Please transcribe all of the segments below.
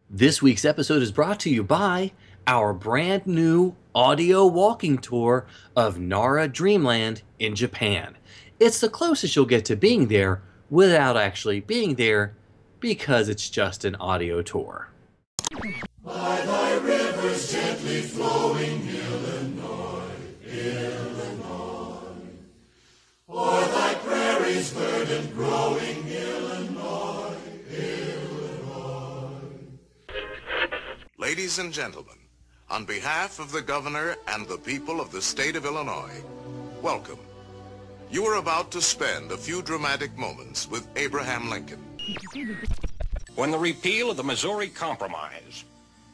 This week's episode is brought to you by our brand new audio walking tour of Nara Dreamland in Japan. It's the closest you'll get to being there without actually being there because it's just an audio tour. By thy rivers gently flowing, Illinois, Illinois. O'er thy prairies verdant growing, Illinois, Illinois. Ladies and gentlemen, on behalf of the governor and the people of the state of Illinois, welcome. You are about to spend a few dramatic moments with Abraham Lincoln. When the repeal of the Missouri Compromise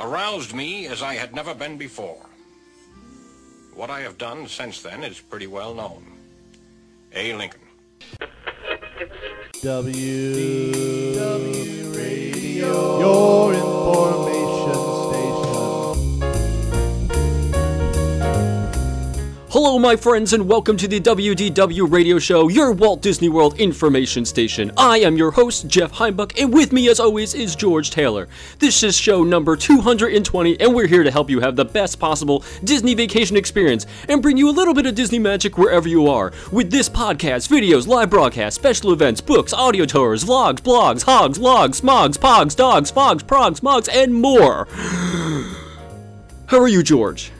aroused me as I had never been before. What I have done since then is pretty well known. A. Lincoln. W Radio, your information station. Hello, my friends, and welcome to the WDW Radio Show, your Walt Disney World information station. I am your host, Jeff Heimbuck, and with me, as always, is George Taylor. This is show number 220, and we're here to help you have the best possible Disney vacation experience and bring you a little bit of Disney magic wherever you are. With this podcast, videos, live broadcasts, special events, books, audio tours, vlogs, blogs, hogs, logs, smogs, pogs, dogs, fogs, progs, mogs, and more. How are you, George?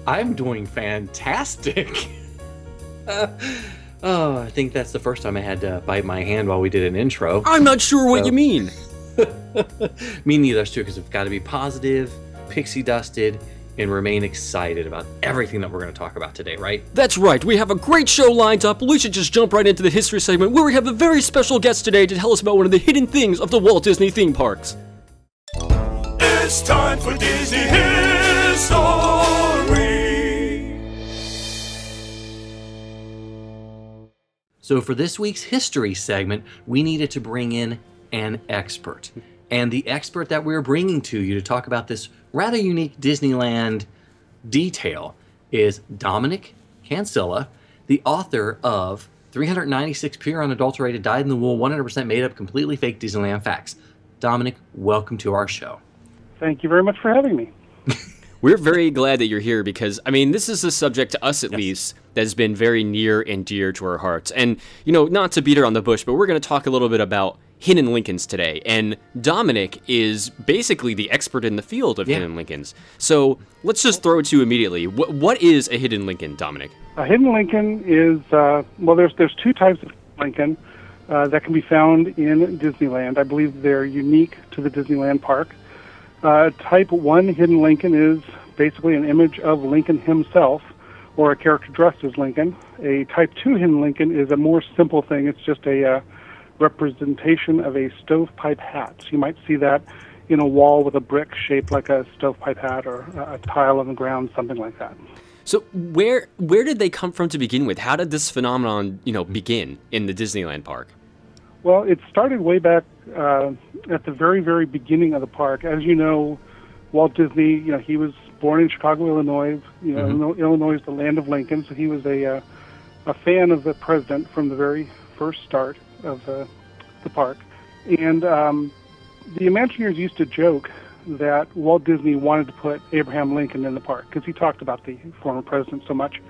I'm doing fantastic. I think that's the first time I had to bite my hand while we did an intro. I'm not sure what you mean. Me neither, too, because we've got to be positive, pixie dusted, and remain excited about everything that we're going to talk about today, right? That's right. We have a great show lined up. We should just jump right into the history segment where we have a very special guest today to tell us about one of the hidden things of the Walt Disney theme parks. It's time for Disney History. So for this week's history segment, we needed to bring in an expert. And the expert that we're bringing to you to talk about this rather unique Disneyland detail is Dominick Cancilla, the author of 396 Pure Unadulterated Dyed-in-the-Wool 100% Made Up Completely Fake Disneyland Facts. Dominick, welcome to our show. Thank you very much for having me. We're very glad that you're here because, I mean, this is a subject to us at least that has been very near and dear to our hearts. And, you know, not to beat around the bush, but we're going to talk a little bit about hidden Lincolns today. And Dominick is basically the expert in the field of hidden Lincolns. So let's just throw it to you immediately. What is a hidden Lincoln, Dominick? A hidden Lincoln is, there's two types of Lincoln that can be found in Disneyland. I believe they're unique to the Disneyland park. Type 1 hidden Lincoln is basically an image of Lincoln himself, or a character dressed as Lincoln. A Type 2 hidden Lincoln is a more simple thing. It's just a representation of a stovepipe hat. So you might see that in a wall with a brick shaped like a stovepipe hat, or a tile on the ground, something like that. So where did they come from to begin with? How did this phenomenon, begin in the Disneyland park? Well, it started way back at the very, very beginning of the park. As you know, Walt Disney, he was born in Chicago, Illinois. Illinois is the land of Lincoln, so he was a fan of the president from the very first start of the park. And the Imagineers used to joke that Walt Disney wanted to put Abraham Lincoln in the park because he talked about the former president so much.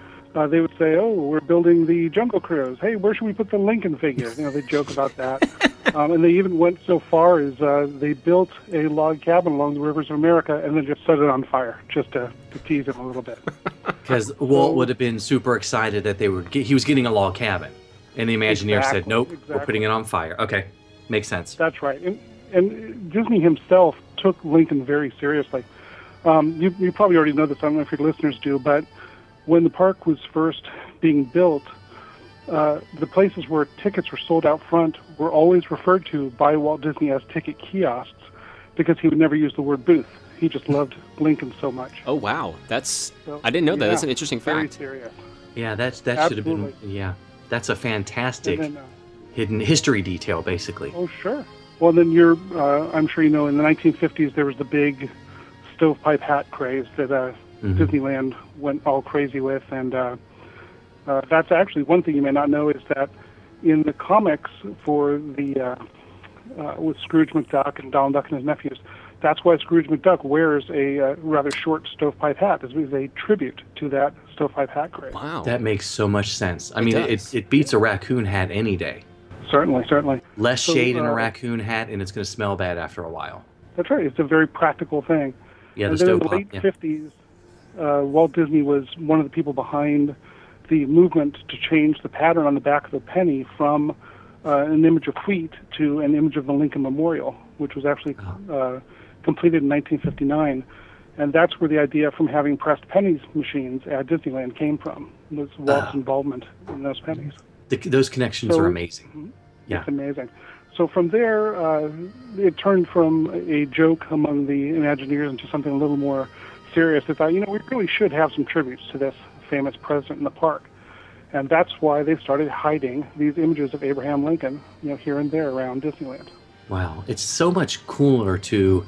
They would say, "Oh, we're building the Jungle Cruise. Hey, where should we put the Lincoln figure?" They joke about that. And they even went so far as they built a log cabin along the rivers of America and then just set it on fire, just to tease him a little bit. Because Walt would have been super excited that he was getting a log cabin. And the Imagineer said, nope, we're putting it on fire. Okay, makes sense. That's right. And Disney himself took Lincoln very seriously. You probably already know this. I don't know if your listeners do, but when the park was first being built, the places where tickets were sold out front were always referred to by Walt Disney as ticket kiosks because he would never use the word booth. He just loved Lincoln so much. Oh, wow. I didn't know that. That's an interesting fact. Very serious. Yeah, that should have been, that's a fantastic hidden history detail, basically. Oh, sure. Well, then I'm sure you know, in the 1950s, there was the big stovepipe hat craze that Disneyland went all crazy with, and that's actually one thing you may not know is that in the comics for the with Scrooge McDuck and Donald Duck and his nephews. That's why Scrooge McDuck wears a rather short stovepipe hat, as a tribute to that stovepipe hat craze. Wow. That makes so much sense. I mean, does. it beats a raccoon hat any day. Certainly. Less shade in a raccoon hat, and it's going to smell bad after a while. That's right. It's a very practical thing. Yeah, and the then in the stovepipe. late 50s, Walt Disney was one of the people behind the movement to change the pattern on the back of the penny from an image of wheat to an image of the Lincoln Memorial, which was actually completed in 1959. And that's where the idea from having pressed pennies machines at Disneyland came from, was Walt's involvement in those pennies. Those connections are amazing. Yeah. It's amazing. So from there, it turned from a joke among the Imagineers into something a little more serious. They thought, we really should have some tributes to this famous president in the park. And that's why they started hiding these images of Abraham Lincoln, here and there around Disneyland. Wow. It's so much cooler to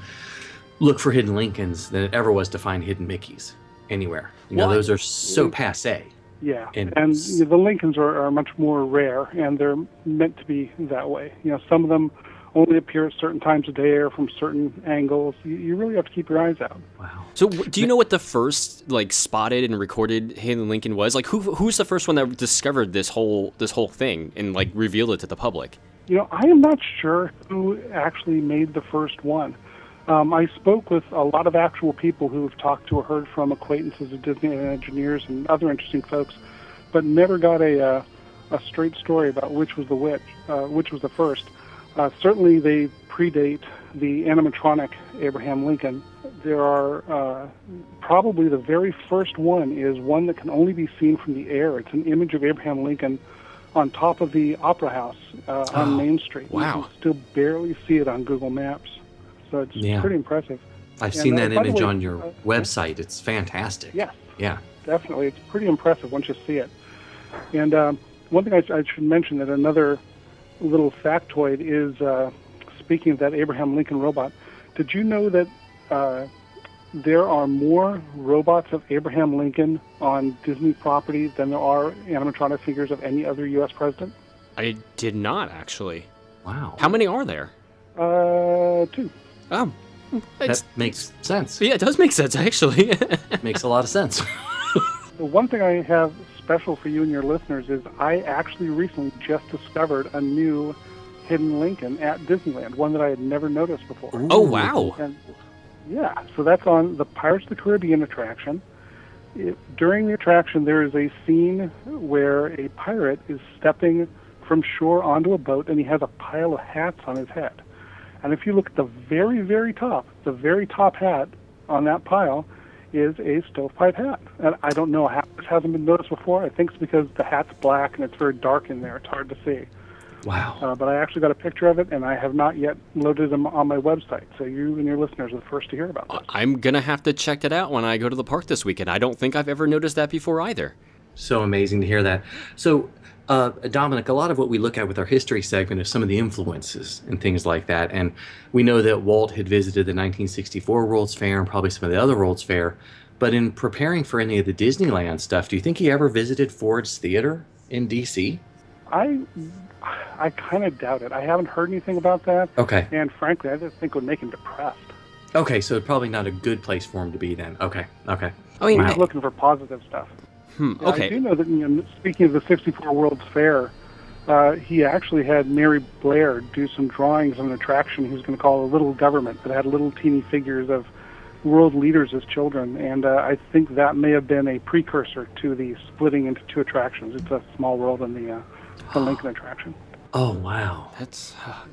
look for hidden Lincolns than it ever was to find hidden Mickeys anywhere. Those are so passé. Yeah, and the Lincolns are much more rare, and they're meant to be that way. Some of them only appear at certain times of day or from certain angles. You really have to keep your eyes out. Wow. So do you know what the first spotted and recorded hidden Lincoln was? Who's the first one that discovered this whole thing and revealed it to the public? I am not sure who actually made the first one. I spoke with a lot of actual people who have talked to or heard from acquaintances of Disney engineers and other interesting folks, but never got a straight story about which was the first. Certainly, they predate the animatronic Abraham Lincoln. There are probably the very first one is one that can only be seen from the air. It's an image of Abraham Lincoln on top of the Opera House on Main Street. Wow. You can still barely see it on Google Maps. So it's pretty impressive. I've seen that image on your website. It's fantastic. Yes. Yeah. Definitely. It's pretty impressive once you see it. And one thing I should mention, that another little factoid is, speaking of that Abraham Lincoln robot, did you know that there are more robots of Abraham Lincoln on Disney property than there are animatronic figures of any other U.S. president? I did not, actually. Wow. How many are there? 2. Oh. That makes sense. Yeah, it does make sense, actually. Makes a lot of sense. The one thing I have special for you and your listeners is I actually recently just discovered a new hidden Lincoln at Disneyland, one that I had never noticed before. Oh, wow. And yeah, so that's on the Pirates of the Caribbean attraction. During the attraction, there is a scene where a pirate is stepping from shore onto a boat, and he has a pile of hats on his head. And if you look at the very, very top hat on that pile is a stovepipe hat. And I don't know how this hasn't been noticed before. I think it's because the hat's black and it's very dark in there. It's hard to see. Wow. But I actually got a picture of it, and I have not yet loaded them on my website. So you and your listeners are the first to hear about this. I'm going to have to check that out when I go to the park this weekend. I don't think I've ever noticed that before either. So amazing to hear that. So, Dominic, a lot of what we look at with our history segment is some of the influences and things like that. And we know that Walt had visited the 1964 World's Fair and probably some of the other World's Fair. But in preparing for any of the Disneyland stuff, do you think he ever visited Ford's Theater in D.C.? I kind of doubt it. I haven't heard anything about that. Okay. And frankly, I just think it would make him depressed. Okay, so probably not a good place for him to be then. Okay. I mean, He's looking for positive stuff. Okay. I do know that, speaking of the 64 World's Fair, he actually had Mary Blair do some drawings of an attraction he was going to call a Little Government that had little teeny figures of world leaders as children. And I think that may have been a precursor to the splitting into 2 attractions. It's a Small World and the Lincoln attraction. Oh, wow.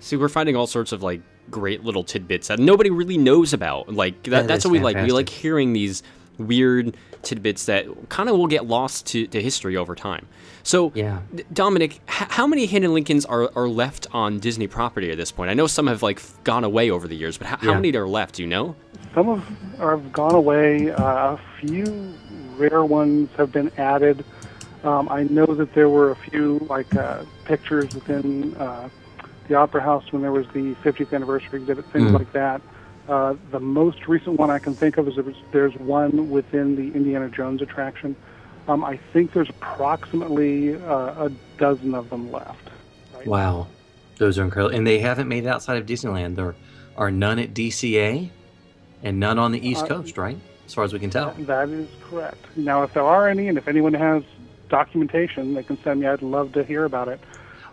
See, we're finding all sorts of great little tidbits that nobody really knows about. That's what we like. We like hearing these weird tidbits that kind of will get lost to history over time. So, yeah. Dominic, how many hidden Lincolns are left on Disney property at this point? I know some have gone away over the years, but how many are left? Do you know? Some have gone away. A few rare ones have been added. I know that there were a few pictures within the Opera House when there was the 50th anniversary exhibit, things like that. The most recent one I can think of is there's one within the Indiana Jones attraction. I think there's approximately a dozen of them left. Right? Wow. Those are incredible. And they haven't made it outside of Disneyland. There are none at DCA and none on the East Coast, right? As far as we can tell. That is correct. Now, if there are any, and if anyone has documentation they can send me, I'd love to hear about it.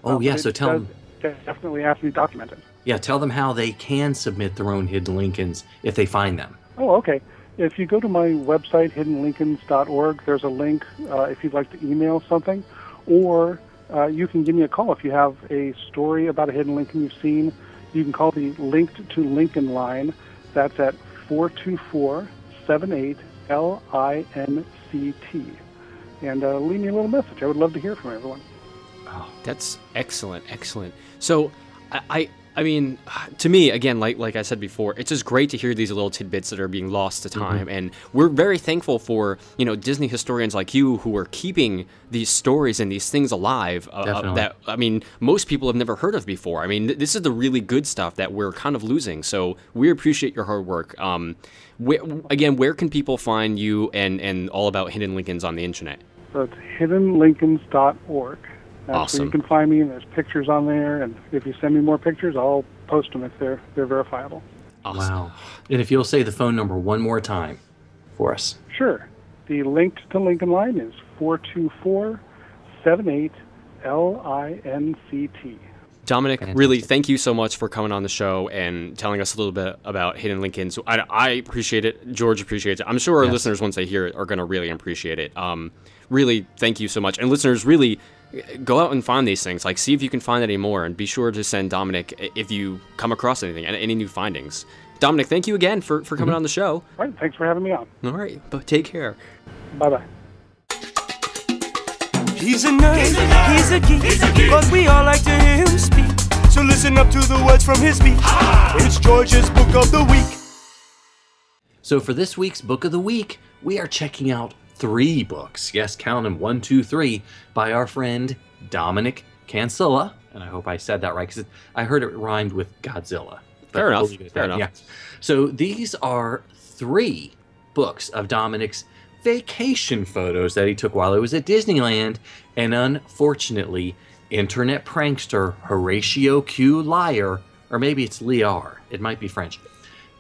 Oh, yeah, so tell them. Definitely have to be documented. Yeah, tell them how they can submit their own hidden Lincolns if they find them. Oh, okay. If you go to my website, hiddenlincolns.org, there's a link if you'd like to email something, or you can give me a call if you have a story about a hidden Lincoln you've seen. You can call the Linked to Lincoln line. That's at 424-78-LINCT. And leave me a little message. I would love to hear from everyone. Oh, that's excellent, excellent. So, I mean, to me, again, like I said before, it's just great to hear these little tidbits that are being lost to time, and we're very thankful for, you know, Disney historians like you who are keeping these stories and these things alive that, I mean, most people have never heard of before. I mean, this is the really good stuff that we're kind of losing, so we appreciate your hard work. Where can people find you and all about Hidden Lincolns on the internet? So it's hiddenlincolns.org. That's awesome. where you can find me, and there's pictures on there, and if you send me more pictures, I'll post them if they're verifiable. Awesome. Wow. And if you'll say the phone number one more time for us. Sure. The Linked to Lincoln line is 424-78-LINCT. Dominic, really, thank you so much for coming on the show and telling us a little bit about Hidden Lincolns. I appreciate it. George appreciates it. I'm sure our listeners, once they hear it, are going to really appreciate it. Really, thank you so much. And listeners, really, go out and find these things. Like, see if you can find any more, and be sure to send Dominic if you come across anything, any new findings. Dominic, thank you again for coming on the show. All right, thanks for having me on. All right, but take care. Bye-bye. He's a nerd, he's a geek, but we all like to hear him speak. So listen up to the words from his beak. It's George's Book of the Week. So for this week's Book of the Week, we are checking out 3 books. Yes, count them, 1, 2, 3, by our friend Dominick Cancilla. And I hope I said that right, because I heard it rhymed with Godzilla. Fair enough. Fair enough. Yeah. So these are 3 books of Dominick's vacation photos that he took while he was at Disneyland, and unfortunately, internet prankster Horatio Q. Liar, or maybe it's Liar, it might be French,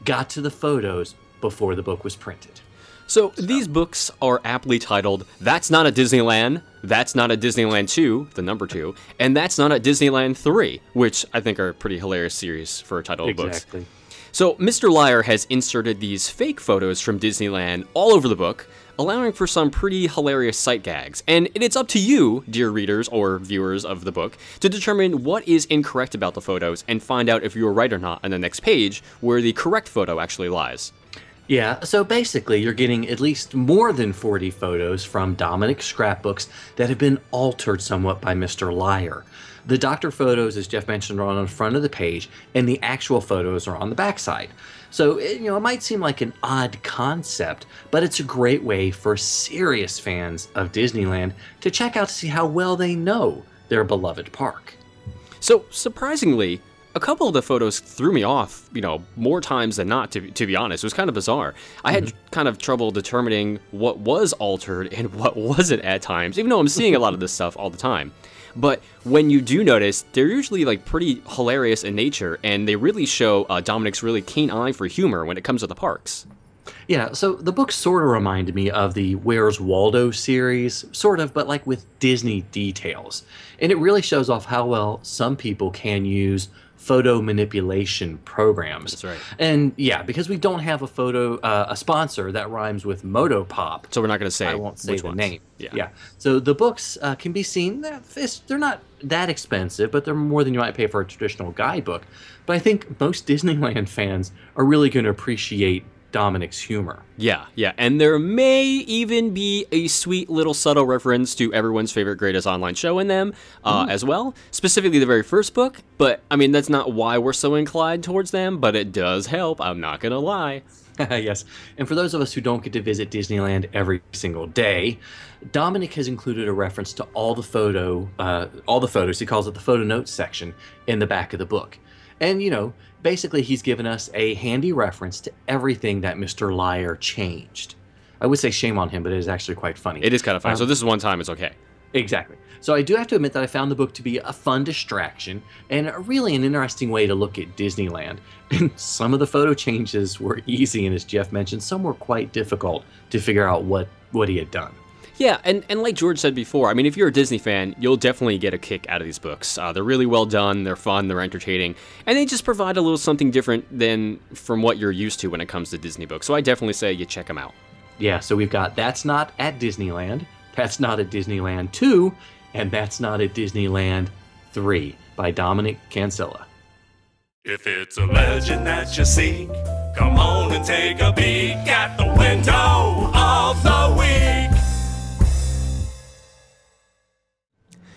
got to the photos before the book was printed. So these books are aptly titled, That's Not At Disneyland, That's Not At Disneyland 2, the number 2, and That's Not At Disneyland 3, which I think are a pretty hilarious series for a title of books. Exactly. So Mr. Liar has inserted these fake photos from Disneyland all over the book, allowing for some pretty hilarious sight gags. And it's up to you, dear readers or viewers of the book, to determine what is incorrect about the photos and find out if you were right or not on the next page, where the correct photo actually lies. Yeah, so basically you're getting at least more than 40 photos from Dominick's scrapbooks that have been altered somewhat by Mr. Liar. The doctor photos, as Jeff mentioned, are on the front of the page, and the actual photos are on the backside. So, it might seem like an odd concept, but it's a great way for serious fans of Disneyland to check out to see how well they know their beloved park. So, surprisingly, a couple of the photos threw me off, more times than not, to be honest. It was kind of bizarre. I had kind of trouble determining what was altered and what wasn't at times, even though I'm seeing a lot of this stuff all the time. But when you do notice, they're usually pretty hilarious in nature, and they really show Dominick's really keen eye for humor when it comes to the parks. Yeah, so the book sort of reminded me of the Where's Waldo series, sort of, but with Disney details. And it really shows off how well some people can use photo manipulation programs. That's right. And yeah, because we don't have a sponsor that rhymes with Motopop. So we're not going to say I won't say which the ones. name. Yeah. So the books can be seen. They're not that expensive, but they're more than you might pay for a traditional guidebook. But I think most Disneyland fans are really going to appreciate Dominick's humor. Yeah, and there may even be a sweet little subtle reference to everyone's favorite greatest online show in them as well, specifically the very first book, but I mean, that's not why we're so inclined towards them, but it does help, I'm not gonna lie. Yes, and for those of us who don't get to visit Disneyland every single day, Dominick has included a reference to all the photos, he calls it the photo notes section, in the back of the book. And, basically he's given us a handy reference to everything that Mr. Liar changed. I would say shame on him, but it is actually quite funny. It is kind of funny, so this is one time, it's okay. Exactly. So I do have to admit that I found the book to be a fun distraction and really an interesting way to look at Disneyland. And some of the photo changes were easy, and as Jeff mentioned, some were quite difficult to figure out what he had done. Yeah, and like George said before, I mean, if you're a Disney fan, you'll definitely get a kick out of these books. They're really well done, they're fun, they're entertaining, and they just provide a little something different than from what you're used to when it comes to Disney books. So I definitely say you check them out. Yeah, so we've got That's Not at Disneyland, That's Not at Disneyland 2, and That's Not at Disneyland 3 by Dominick Cancilla. If it's a legend that you seek, come on and take a peek at the window of the week.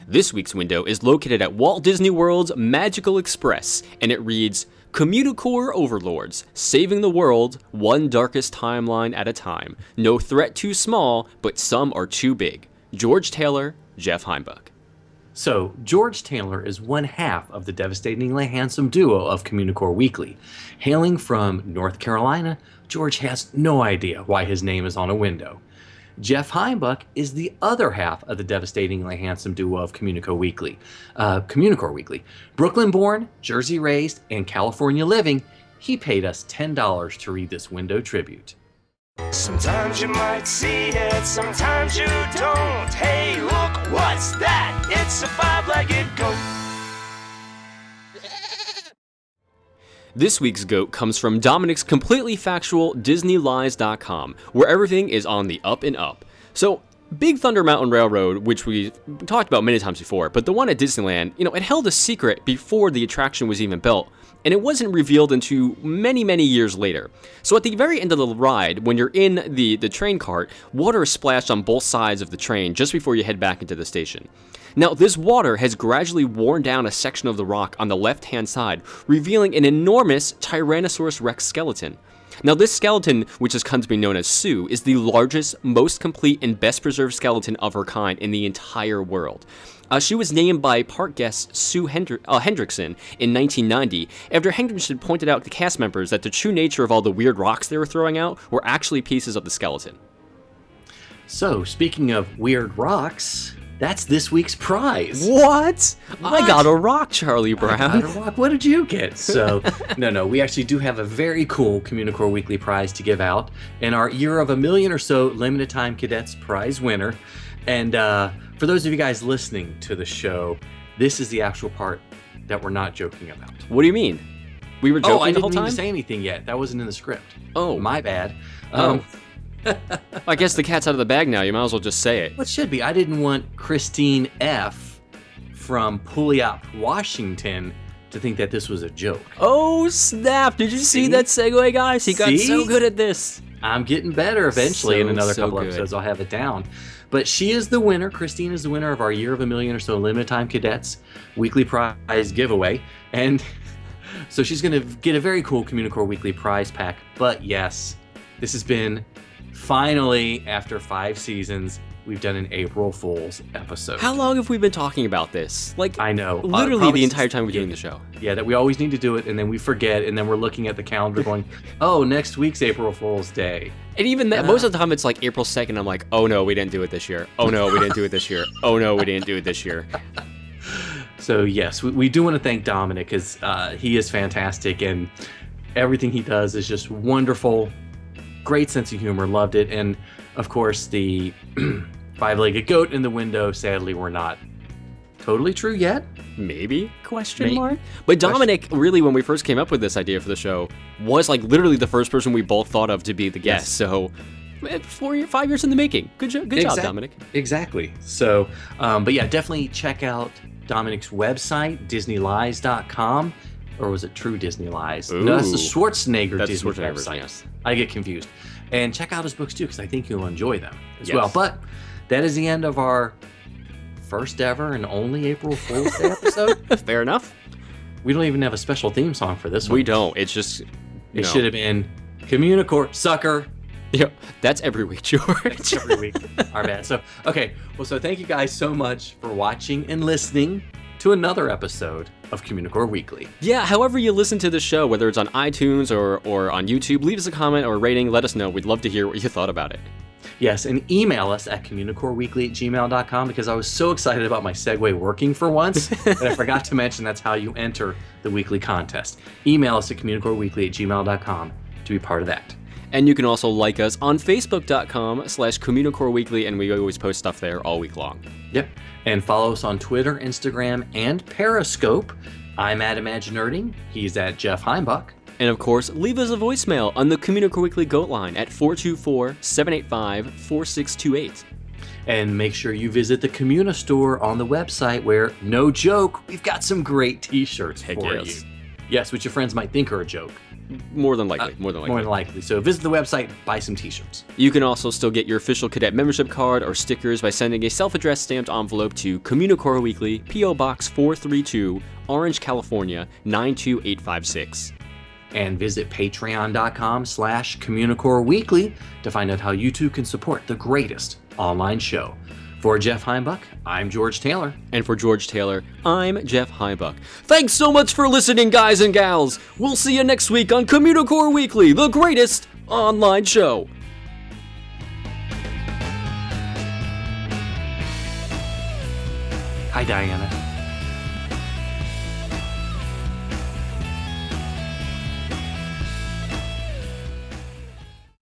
This week's window is located at Walt Disney World's Magical Express, and it reads, Communicore Overlords, saving the world, one darkest timeline at a time. No threat too small, but some are too big. George Taylor, Jeff Heimbuck. So, George Taylor is one half of the devastatingly handsome duo of Communicore Weekly. Hailing from North Carolina, George has no idea why his name is on a window. Jeff Heimbuck is the other half of the devastatingly handsome duo of Communicore Weekly. Brooklyn-born, Jersey-raised, and California living, he paid us $10 to read this window tribute. Sometimes you might see it, sometimes you don't. Hey, look, what's that? It's a five-legged goat. This week's GOAT comes from Dominick's completely factual DisneyLies.com, where everything is on the up and up. So, Big Thunder Mountain Railroad, which we talked about many times before, but the one at Disneyland, it held a secret before the attraction was even built, and it wasn't revealed until many, many years later. So at the very end of the ride, when you're in the train cart, water is splashed on both sides of the train just before you head back into the station. Now, this water has gradually worn down a section of the rock on the left-hand side, revealing an enormous Tyrannosaurus Rex skeleton. Now, this skeleton, which has come to be known as Sue, is the largest, most complete, and best-preserved skeleton of her kind in the entire world. She was named by park guest Sue Hendrickson in 1990, after Hendrickson pointed out to cast members that the true nature of all the weird rocks they were throwing out were actually pieces of the skeleton. So, speaking of weird rocks, that's this week's prize. What? I got a rock, Charlie Brown. I got a rock. What did you get? So, no, we actually do have a very cool Communicore Weekly prize to give out, and our Year of a Million or So Limited Time Cadets prize winner. And for those of you guys listening to the show, this is the actual part that we're not joking about. What do you mean? We were joking the whole time? I didn't mean to say anything yet. That wasn't in the script. Oh. My bad. I guess the cat's out of the bag now. You might as well just say it. Well, it should be. I didn't want Christine F. from Puyallup, Washington, to think that this was a joke. Oh, snap. Did you see that segue, guys? He got so good at this. I'm getting better eventually. In another couple episodes, I'll have it down. But she is the winner. Christine is the winner of our Year of a Million or So Limited Time Cadets weekly prize giveaway. And so she's going to get a very cool Communicore Weekly prize pack. But yes, this has been finally, after 5 seasons, we've done an April Fool's episode. How long have we been talking about this? Like, I know. Literally the entire time we're doing the show. Yeah, that we always need to do it, and then we forget, and then we're looking at the calendar going, oh, next week's April Fool's Day. And even that, most of the time it's like April 2nd, I'm like, oh no, we didn't do it this year. Oh no, we didn't do it this year. Oh no, we didn't do it this year. So yes, we do want to thank Dominick, because he is fantastic, and everything he does is just wonderful. Great sense of humor, loved it. And of course, the 5-legged goat in the window, sadly, were not totally true yet. Maybe? Question mark? But Dominick, really, when we first came up with this idea for the show, was like literally the first person we both thought of to be the guest. Yes. So 5 years in the making. Good job, Dominick. Exactly. So, but yeah, definitely check out Dominick's website, DisneyLies.com. Or was it True Disney Lies? Ooh. No, that's the Schwarzenegger Disney Schwarzenegger website. Yes. I get confused. And check out his books too, because I think you'll enjoy them as well. But that is the end of our first ever and only April Fool's Day episode. Fair enough. We don't even have a special theme song for this one. We don't. It's just... It should have been Communicore, sucker. Yeah, that's every week, George. That's every week. Our bad. So, okay. Well, so thank you guys so much for watching and listening to another episode of Communicore Weekly. Yeah, however you listen to the show, whether it's on iTunes or on YouTube, leave us a comment or a rating. Let us know. We'd love to hear what you thought about it. Yes, and email us at communicoreweekly@gmail.com because I was so excited about my segue working for once that I forgot to mention that's how you enter the weekly contest. Email us at communicoreweekly@gmail.com to be part of that. And you can also like us on Facebook.com/Communicore Weekly, and we always post stuff there all week long. Yep. And follow us on Twitter, Instagram, and Periscope. I'm at Imaginerding. He's at Jeff Heimbuck. And of course, leave us a voicemail on the Communicore Weekly Goat line at 424-785-4628. And make sure you visit the Communa store on the website where, no joke, we've got some great t-shirts for you. Yes, which your friends might think are a joke. More than likely. More than likely. So visit the website, buy some t-shirts. You can also still get your official cadet membership card or stickers by sending a self-addressed stamped envelope to Communicore Weekly, P.O. Box 432, Orange, California, 92856. And visit patreon.com/Communicore Weekly to find out how you too can support the greatest online show. For Jeff Heimbuck, I'm George Taylor. And for George Taylor, I'm Jeff Heimbuck. Thanks so much for listening, guys and gals. We'll see you next week on Communicore Weekly, the greatest online show. Hi, Diana.